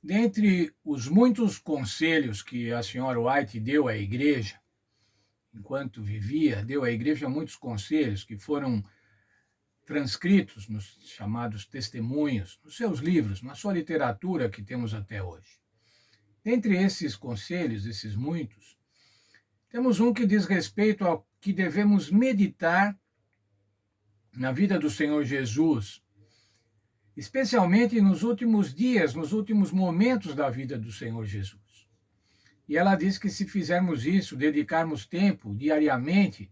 Dentre os muitos conselhos que a senhora White deu à igreja, enquanto vivia, deu à igreja muitos conselhos que foram transcritos nos chamados testemunhos, nos seus livros, na sua literatura que temos até hoje. Dentre esses conselhos, esses muitos, temos um que diz respeito ao que devemos meditar na vida do Senhor Jesus, especialmente nos últimos dias, nos últimos momentos da vida do Senhor Jesus. E ela diz que se fizermos isso, dedicarmos tempo diariamente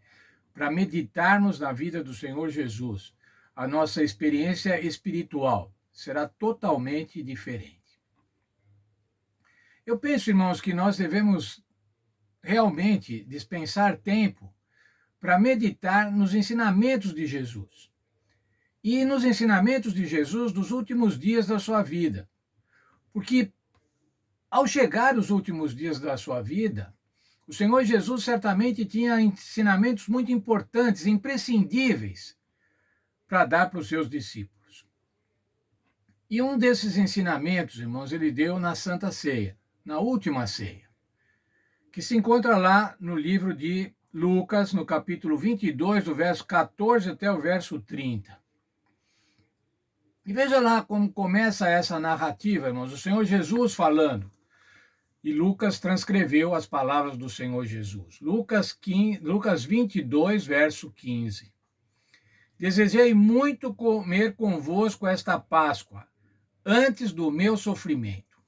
para meditarmos na vida do Senhor Jesus, a nossa experiência espiritual será totalmente diferente. Eu penso, irmãos, que nós devemos realmente dispensar tempo para meditar nos ensinamentos de Jesus. E nos ensinamentos de Jesus dos últimos dias da sua vida. Porque ao chegar os últimos dias da sua vida, o Senhor Jesus certamente tinha ensinamentos muito importantes, imprescindíveis, para dar para os seus discípulos. E um desses ensinamentos, irmãos, ele deu na Santa Ceia, na última ceia, que se encontra lá no livro de Lucas, no capítulo 22, do verso 14 até o verso 30. E veja lá como começa essa narrativa, irmãos, o Senhor Jesus falando. E Lucas transcreveu as palavras do Senhor Jesus. Lucas 22, verso 15. Desejei muito comer convosco esta Páscoa, antes do meu sofrimento.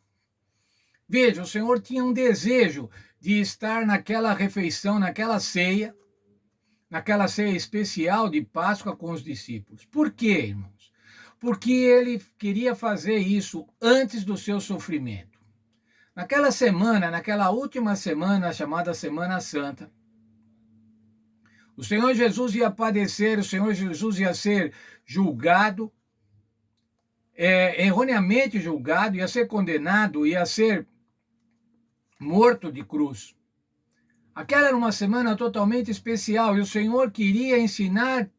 Veja, o Senhor tinha um desejo de estar naquela refeição, naquela ceia especial de Páscoa com os discípulos. Por quê, irmãos? Porque ele queria fazer isso antes do seu sofrimento. Naquela semana, naquela última semana, chamada Semana Santa, o Senhor Jesus ia padecer, o Senhor Jesus ia ser julgado, erroneamente julgado, ia ser condenado, ia ser morto de cruz. Aquela era uma semana totalmente especial e o Senhor queria ensinar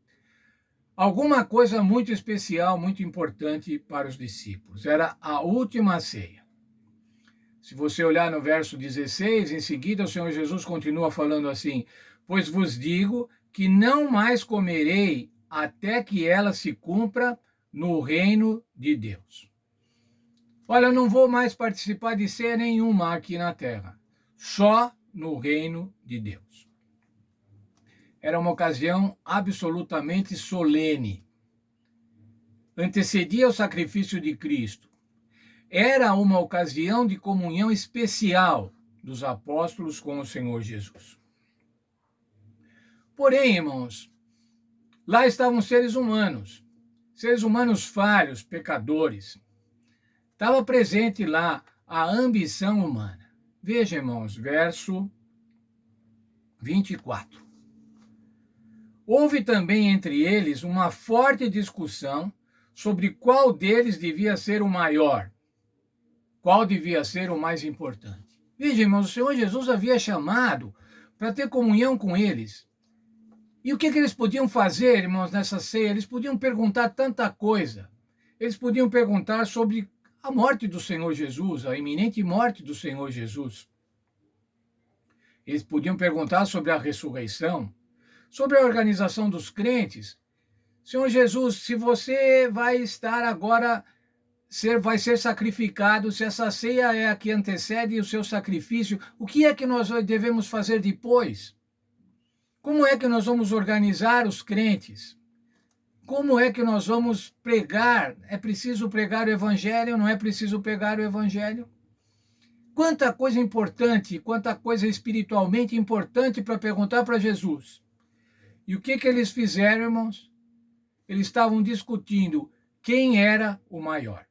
alguma coisa muito especial, muito importante para os discípulos. Era a última ceia. Se você olhar no verso 16, em seguida o Senhor Jesus continua falando assim: pois vos digo que não mais comerei até que ela se cumpra no reino de Deus. Olha, eu não vou mais participar de ceia nenhuma aqui na terra, só no reino de Deus. Era uma ocasião absolutamente solene. Antecedia o sacrifício de Cristo. Era uma ocasião de comunhão especial dos apóstolos com o Senhor Jesus. Porém, irmãos, lá estavam seres humanos falhos, pecadores. Estava presente lá a ambição humana. Veja, irmãos, verso 24. Houve também entre eles uma forte discussão sobre qual deles devia ser o maior, qual devia ser o mais importante. Veja, irmãos, o Senhor Jesus havia chamado para ter comunhão com eles. E o que eles podiam fazer, irmãos, nessa ceia? Eles podiam perguntar tanta coisa. Eles podiam perguntar sobre a morte do Senhor Jesus, a iminente morte do Senhor Jesus. Eles podiam perguntar sobre a ressurreição, sobre a organização dos crentes. Senhor Jesus, se você vai estar agora, vai ser sacrificado, se essa ceia é a que antecede o seu sacrifício, o que é que nós devemos fazer depois? Como é que nós vamos organizar os crentes? Como é que nós vamos pregar? É preciso pregar o evangelho? Não é preciso pregar o evangelho? Quanta coisa importante, quanta coisa espiritualmente importante para perguntar para Jesus. E o que eles fizeram, irmãos? Eles estavam discutindo quem era o maior.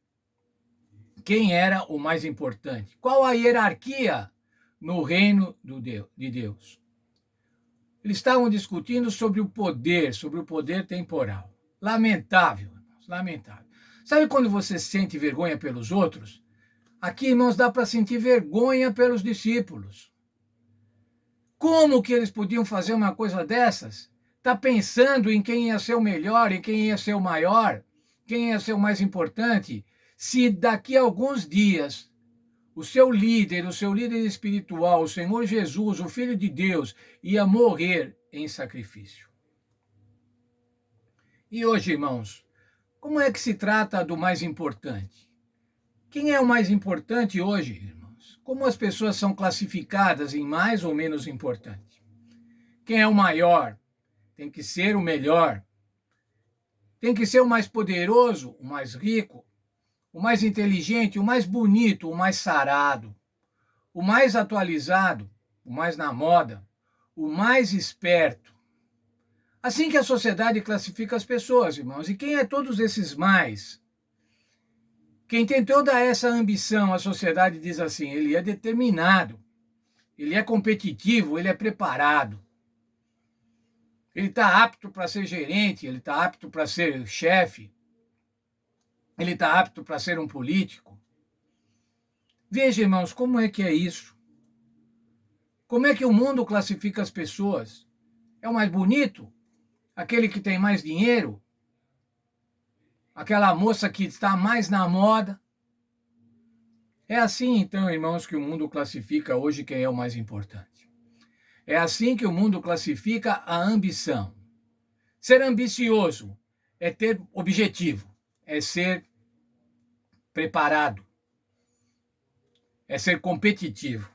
Quem era o mais importante? Qual a hierarquia no reino de Deus? Eles estavam discutindo sobre o poder temporal. Lamentável, irmãos, lamentável. Sabe quando você sente vergonha pelos outros? Aqui, irmãos, dá para sentir vergonha pelos discípulos. Como que eles podiam fazer uma coisa dessas? Tá pensando em quem ia ser o melhor, em quem ia ser o maior, quem ia ser o mais importante, se daqui a alguns dias o seu líder espiritual, o Senhor Jesus, o Filho de Deus, ia morrer em sacrifício. E hoje, irmãos, como é que se trata do mais importante? Quem é o mais importante hoje, irmãos? Como as pessoas são classificadas em mais ou menos importante? Quem é o maior? Tem que ser o melhor. Tem que ser o mais poderoso, o mais rico, o mais inteligente, o mais bonito, o mais sarado, o mais atualizado, o mais na moda, o mais esperto. Assim que a sociedade classifica as pessoas, irmãos. E quem é todos esses mais? Quem tem toda essa ambição, a sociedade diz assim, ele é determinado, ele é competitivo, ele é preparado. Ele está apto para ser gerente, ele está apto para ser chefe, ele está apto para ser um político. Veja, irmãos, como é que é isso? Como é que o mundo classifica as pessoas? É o mais bonito? Aquele que tem mais dinheiro? Aquela moça que está mais na moda? É assim, então, irmãos, que o mundo classifica hoje quem é o mais importante. É assim que o mundo classifica a ambição. Ser ambicioso é ter objetivo, é ser preparado, é ser competitivo.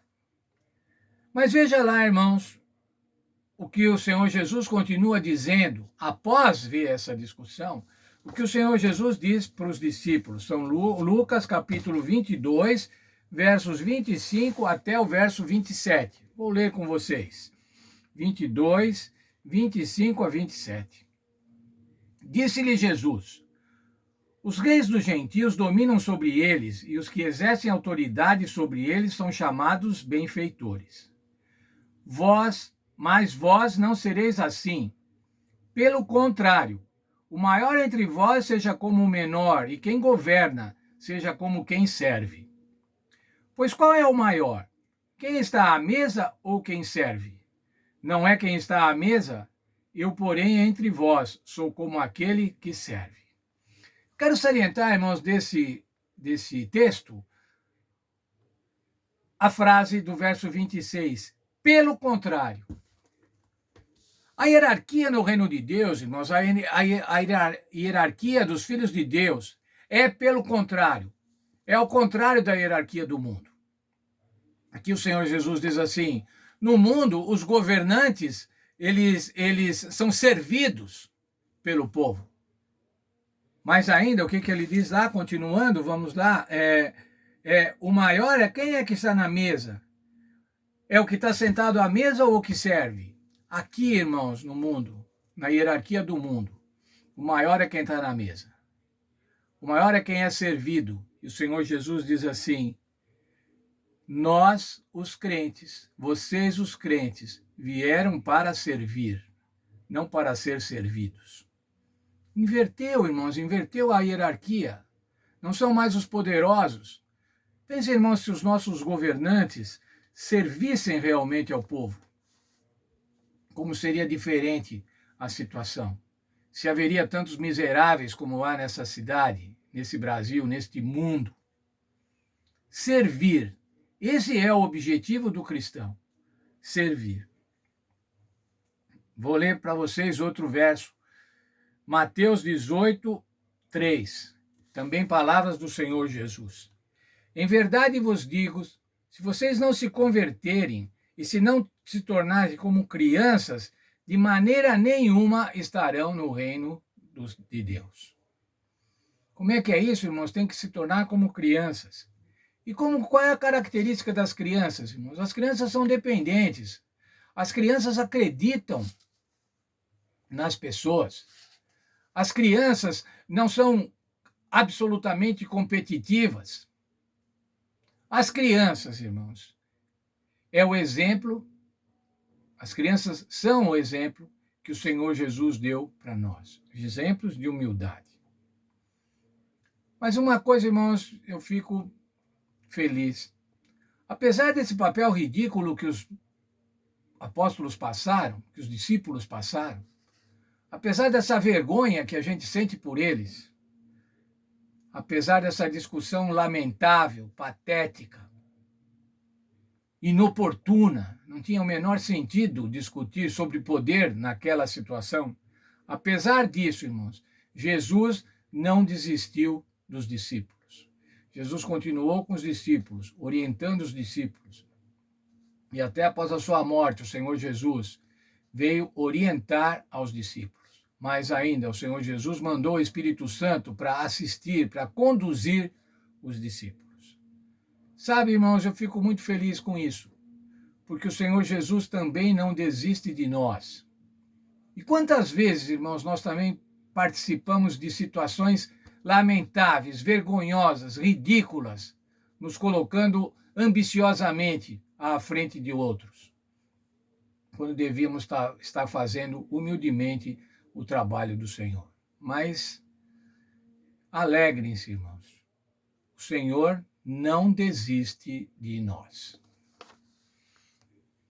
Mas veja lá, irmãos, o que o Senhor Jesus continua dizendo após ver essa discussão, o que o Senhor Jesus diz para os discípulos. São Lucas capítulo 22, versos 25 até o verso 27. Vou ler com vocês. 22, 25 a 27. Disse-lhe Jesus: os reis dos gentios dominam sobre eles, e os que exercem autoridade sobre eles são chamados benfeitores. Mas vós não sereis assim. Pelo contrário, o maior entre vós seja como o menor, e quem governa seja como quem serve. Pois qual é o maior? Quem está à mesa ou quem serve? Não é quem está à mesa? Eu, porém, entre vós, sou como aquele que serve. Quero salientar, irmãos, desse texto, a frase do verso 26. Pelo contrário. A hierarquia no reino de Deus, irmãos, a hierarquia dos filhos de Deus é pelo contrário. É ao contrário da hierarquia do mundo. Aqui o Senhor Jesus diz assim, no mundo, os governantes, eles são servidos pelo povo. Mas ainda, o que ele diz lá, continuando, vamos lá, o maior é quem é que está na mesa? É o que está sentado à mesa ou o que serve? Aqui, irmãos, no mundo, na hierarquia do mundo, o maior é quem está na mesa. O maior é quem é servido. E o Senhor Jesus diz assim, nós, os crentes, vocês, os crentes, vieram para servir, não para ser servidos. Inverteu, irmãos, inverteu a hierarquia. Não são mais os poderosos. Pense, irmãos, se os nossos governantes servissem realmente ao povo. Como seria diferente a situação? Se haveria tantos miseráveis como há nessa cidade, nesse Brasil, neste mundo. Servir. Esse é o objetivo do cristão. Servir. Vou ler para vocês outro verso. Mateus 18, 3. Também palavras do Senhor Jesus. Em verdade vos digo, se vocês não se converterem e se não se tornarem como crianças, de maneira nenhuma estarão no reino de Deus. Como é que é isso, irmãos? Tem que se tornar como crianças. E qual é a característica das crianças, irmãos? As crianças são dependentes. As crianças acreditam nas pessoas. As crianças não são absolutamente competitivas. As crianças, irmãos, é o exemplo, as crianças são o exemplo que o Senhor Jesus deu para nós. Exemplos de humildade. Mas uma coisa, irmãos, eu fico feliz. Apesar desse papel ridículo que os apóstolos passaram, que os discípulos passaram, apesar dessa vergonha que a gente sente por eles, apesar dessa discussão lamentável, patética, inoportuna, não tinha o menor sentido discutir sobre poder naquela situação. Apesar disso, irmãos, Jesus não desistiu dos discípulos. Jesus continuou com os discípulos, orientando os discípulos. E até após a sua morte, o Senhor Jesus veio orientar aos discípulos. Mais ainda, o Senhor Jesus mandou o Espírito Santo para assistir, para conduzir os discípulos. Sabe, irmãos, eu fico muito feliz com isso, porque o Senhor Jesus também não desiste de nós. E quantas vezes, irmãos, nós também participamos de situações lamentáveis, vergonhosas, ridículas, nos colocando ambiciosamente à frente de outros, quando devíamos estar fazendo humildemente o trabalho do Senhor. Mas alegrem-se, irmãos, o Senhor não desiste de nós.